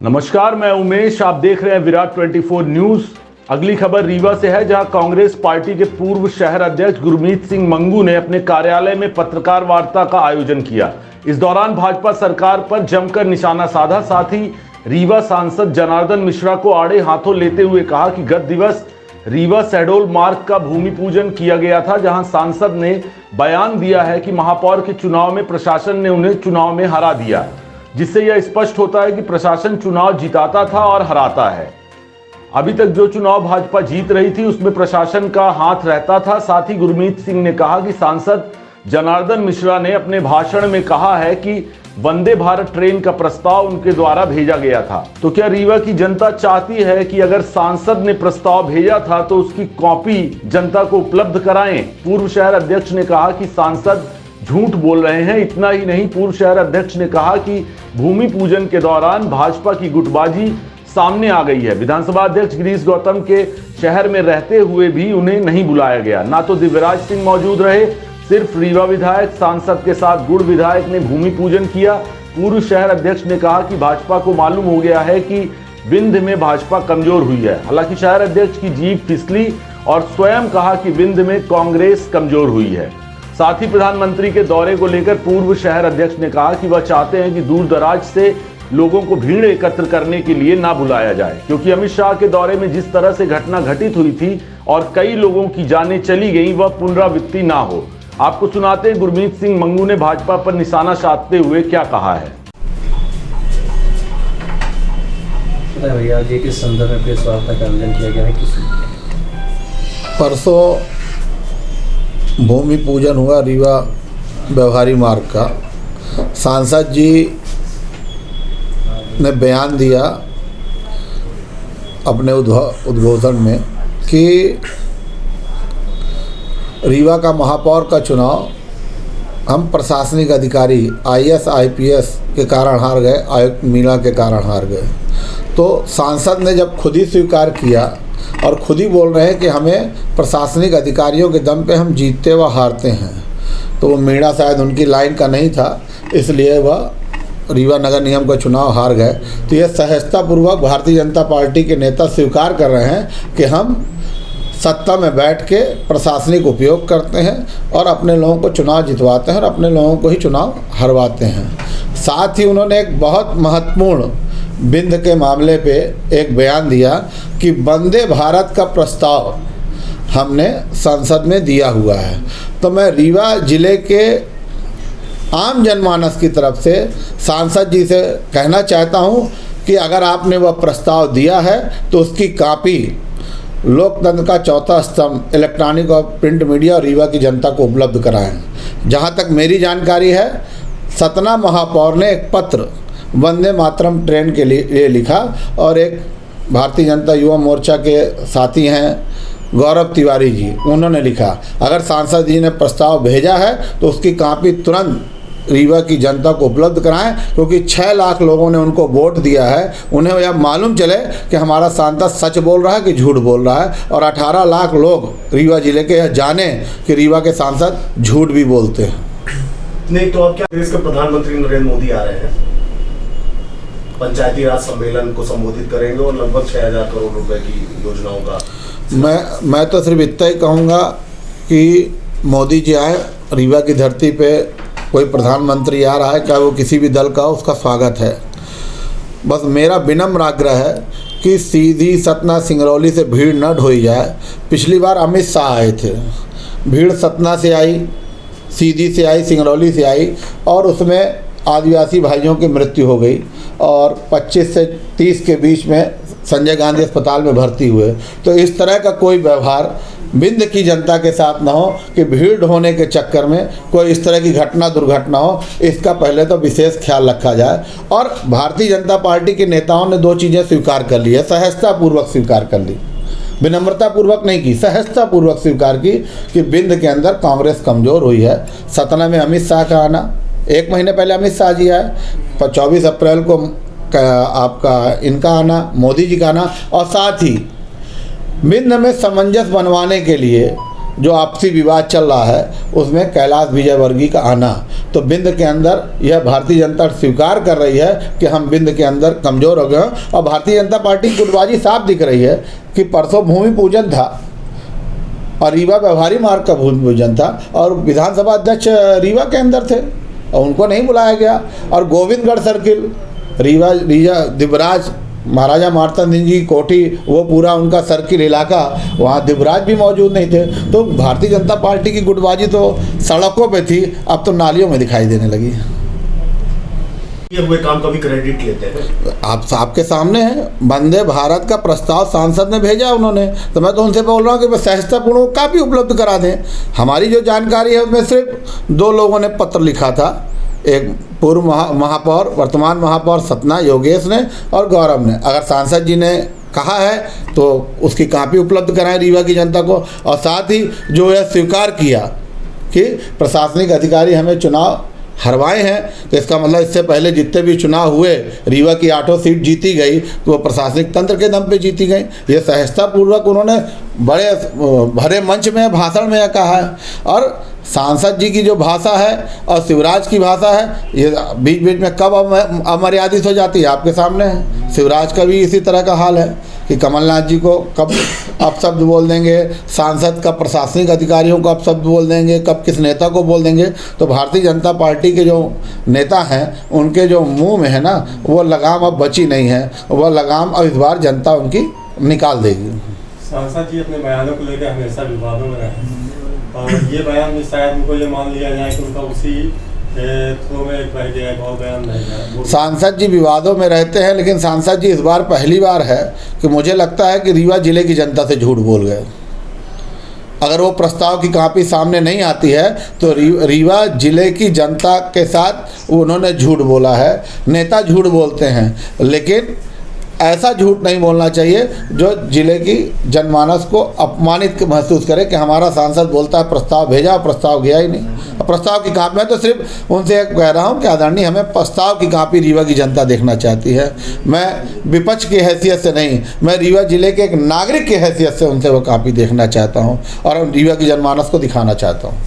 नमस्कार, मैं उमेश। आप देख रहे हैं विराट 24 न्यूज। अगली खबर रीवा से है, जहां कांग्रेस पार्टी के पूर्व शहर अध्यक्ष गुरमीत सिंह मंगू ने अपने कार्यालय में पत्रकार वार्ता का आयोजन किया। इस दौरान भाजपा सरकार पर जमकर निशाना साधा। साथ ही रीवा सांसद जनार्दन मिश्रा को आड़े हाथों लेते हुए कहा कि गत दिवस रीवा शहडोल मार्ग का भूमि पूजन किया गया था, जहां सांसद ने बयान दिया है कि महापौर के चुनाव में प्रशासन ने उन्हें चुनाव में हरा दिया, जिससे यह स्पष्ट होता है कि प्रशासन चुनाव जिताता था और हराता है। अभी तक जो चुनाव भाजपा जीत रही थी उसमें प्रशासन का हाथ रहता था। साथ ही गुरमीत सिंह ने कहा कि सांसद जनार्दन मिश्रा ने अपने भाषण में कहा है कि वंदे भारत ट्रेन का प्रस्ताव उनके द्वारा भेजा गया था। तो क्या रीवा की जनता चाहती है कि अगर सांसद ने प्रस्ताव भेजा था तो उसकी कॉपी जनता को उपलब्ध कराएं? पूर्व शहर अध्यक्ष ने कहा कि सांसद झूठ बोल रहे हैं। इतना ही नहीं, पूर्व शहर अध्यक्ष ने कहा कि भूमि पूजन के दौरान भाजपा की गुटबाजी सामने आ गई है। विधानसभा अध्यक्ष गिरीश गौतम के शहर में रहते हुए भी उन्हें नहीं बुलाया गया। ना तो दिव्यराज सिंह मौजूद रहे, सिर्फ रीवा विधायक सांसद के साथ गुड़ विधायक ने भूमि पूजन किया। पूर्व शहर अध्यक्ष ने कहा कि भाजपा को मालूम हो गया है कि विंध्य में भाजपा कमजोर हुई है। हालांकि शहर अध्यक्ष की जीभ फिसली और स्वयं कहा कि विंध्य में कांग्रेस कमजोर हुई है। साथ ही प्रधानमंत्री के दौरे को लेकर पूर्व शहर अध्यक्ष ने कहा कि वह चाहते हैं कि दूर दराज से लोगों को भीड़ एकत्र करने के लिए ना बुलाया जाए, क्योंकि अमित शाह के दौरे में जिस तरह से घटना घटित हुई थी और कई लोगों की जानें चली गई, वह पुनरावृत्ति ना हो। आपको सुनाते हैं गुरमीत सिंह मंगू ने भाजपा पर निशाना साधते हुए क्या कहा है। भैया जी, किस संदर्भ में प्रेस वार्ता का आयोजन किया गया है? परसों भूमि पूजन हुआ रीवा व्यवहारी मार्ग का। सांसद जी ने बयान दिया अपने उद्घोषण में कि रीवा का महापौर का चुनाव हम प्रशासनिक अधिकारी IAS IPS के कारण हार गए, आयुक्त मीणा के कारण हार गए। तो सांसद ने जब खुद ही स्वीकार किया और खुद ही बोल रहे हैं कि हमें प्रशासनिक अधिकारियों के दम पे हम जीतते व हारते हैं, तो वो मीणा शायद उनकी लाइन का नहीं था, इसलिए वह रीवा नगर निगम का चुनाव हार गए। तो ये सहजतापूर्वक भारतीय जनता पार्टी के नेता स्वीकार कर रहे हैं कि हम सत्ता में बैठ के प्रशासनिक उपयोग करते हैं और अपने लोगों को चुनाव जितवाते हैं और अपने लोगों को ही चुनाव हरवाते हैं। साथ ही उन्होंने एक बहुत महत्वपूर्ण विंध्य के मामले पे एक बयान दिया कि वंदे भारत का प्रस्ताव हमने संसद में दिया हुआ है। तो मैं रीवा जिले के आम जनमानस की तरफ से सांसद जी से कहना चाहता हूं कि अगर आपने वह प्रस्ताव दिया है तो उसकी कॉपी लोकतंत्र का चौथा स्तंभ इलेक्ट्रॉनिक और प्रिंट मीडिया और रीवा की जनता को उपलब्ध कराएं। जहां तक मेरी जानकारी है, सतना महापौर ने एक पत्र वंदे मातरम ट्रेन के लिए लिखा और एक भारतीय जनता युवा मोर्चा के साथी हैं गौरव तिवारी जी, उन्होंने लिखा। अगर सांसद जी ने प्रस्ताव भेजा है तो उसकी कॉपी तुरंत रीवा की जनता को उपलब्ध कराएं, क्योंकि 6 लाख लोगों ने उनको वोट दिया है। उन्हें यह मालूम चले कि हमारा सांसद सच बोल रहा है कि झूठ बोल रहा है, और 18 लाख लोग रीवा जिले के यह जाने कि रीवा के सांसद झूठ भी बोलते हैं। नहीं तो अब क्या देश के प्रधानमंत्री नरेंद्र मोदी आ रहे हैं, पंचायती राज सम्मेलन को संबोधित करेंगे और लगभग 6000 करोड़ रुपए की योजनाओं का। मैं तो सिर्फ इतना ही कहूँगा कि मोदी जी आए, रीवा की धरती पे कोई प्रधानमंत्री आ रहा है, चाहे वो किसी भी दल का हो, उसका स्वागत है। बस मेरा विनम्र आग्रह है कि सीधी सतना सिंगरौली से भीड़ न ढोई जाए। पिछली बार अमित शाह आए थे, भीड़ सतना से आई, सीधी से आई, सिंगरौली से आई, और उसमें आदिवासी भाइयों की मृत्यु हो गई और 25 से 30 के बीच में संजय गांधी अस्पताल में भर्ती हुए। तो इस तरह का कोई व्यवहार विंध्य की जनता के साथ न हो कि भीड़ होने के चक्कर में कोई इस तरह की घटना दुर्घटना हो। इसका पहले तो विशेष ख्याल रखा जाए। और भारतीय जनता पार्टी के नेताओं ने 2 चीज़ें स्वीकार कर ली है, सहजतापूर्वक स्वीकार कर ली, विनम्रतापूर्वक नहीं की, सहजतापूर्वक स्वीकार की कि विंध्य के अंदर कांग्रेस कमज़ोर हुई है। सतना में अमित शाह का आना, 1 महीने पहले अमित शाह जी आए, 24 अप्रैल को आपका इनका आना, मोदी जी का आना, और साथ ही विंध्य में सामंजस्य बनवाने के लिए जो आपसी विवाद चल रहा है उसमें कैलाश विजयवर्गीय का आना, तो बिंद के अंदर यह भारतीय जनता स्वीकार कर रही है कि हम बिंद के अंदर कमज़ोर हो गए हैं। और भारतीय जनता पार्टी की गुटबाजी साफ दिख रही है कि परसों भूमि पूजन था और रीवा व्यवहारी मार्ग का भूमि पूजन था और विधानसभा अध्यक्ष रीवा के अंदर थे और उनको नहीं बुलाया गया। और गोविंदगढ़ सर्किल रीवा दिवराज महाराजा मार्तंड सिंह जी कोठी, वो पूरा उनका सर्किल इलाका, वहाँ दिवराज भी मौजूद नहीं थे। तो भारतीय जनता पार्टी की गुटबाजी तो सड़कों पे थी, अब तो नालियों में दिखाई देने लगी। ये हुए काम का भी क्रेडिट लेते हैं आप आपके सामने है, वंदे भारत का प्रस्ताव सांसद ने भेजा उन्होंने, तो मैं तो उनसे बोल रहा हूँ कि सहजतापूर्ण काफ़ी उपलब्ध करा दें। हमारी जो जानकारी है उसमें सिर्फ 2 लोगों ने पत्र लिखा था, एक पूर्व महापौर वर्तमान महापौर सतना योगेश ने और गौरव ने। अगर सांसद जी ने कहा है तो उसकी कापी उपलब्ध कराएं रीवा की जनता को। और साथ ही जो यह स्वीकार किया कि प्रशासनिक अधिकारी हमें चुनाव हरवाए हैं, तो इसका मतलब इससे पहले जितने भी चुनाव हुए रीवा की 8 सीट जीती गई तो वो प्रशासनिक तंत्र के दम पे जीती गई। ये सहजतापूर्वक उन्होंने बड़े भरे मंच में भाषण में कहा है। और सांसद जी की जो भाषा है और शिवराज की भाषा है, ये बीच बीच में कब अमर्यादित हो जाती है आपके सामने है। शिवराज का भी इसी तरह का हाल है कि कमलनाथ जी को कब अपशब्द बोल देंगे, सांसद का प्रशासनिक अधिकारियों को अपशब्द बोल देंगे, कब किस नेता को बोल देंगे। तो भारतीय जनता पार्टी के जो नेता हैं उनके जो मुंह में है ना, वो लगाम अब बची नहीं है, वह लगाम अब इस बार जनता उनकी निकाल देगी। सांसद जी अपने बयानों को लेकर हमेशा विवादों में रहे और ये बयान में शायद उनको ये मान लिया जाए कि उनका उसी थ्रो में एक बहुत बयान नहीं है। सांसद जी विवादों में रहते हैं, लेकिन सांसद जी इस बार पहली बार है कि मुझे लगता है कि रीवा जिले की जनता से झूठ बोल गए। अगर वो प्रस्ताव की कापी सामने नहीं आती है तो रीवा जिले की जनता के साथ उन्होंने झूठ बोला है। नेता झूठ बोलते हैं, लेकिन ऐसा झूठ नहीं बोलना चाहिए जो जिले की जनमानस को अपमानित महसूस करे कि हमारा सांसद बोलता है प्रस्ताव भेजा, प्रस्ताव गया ही नहीं। प्रस्ताव की कापी, मैं तो सिर्फ उनसे कह रहा हूं कि आदरणीय हमें प्रस्ताव की कापी रीवा की जनता देखना चाहती है। मैं विपक्ष की हैसियत से नहीं, मैं रीवा जिले के एक नागरिक की हैसियत से उनसे वो कापी देखना चाहता हूँ और रीवा की जनमानस को दिखाना चाहता हूँ।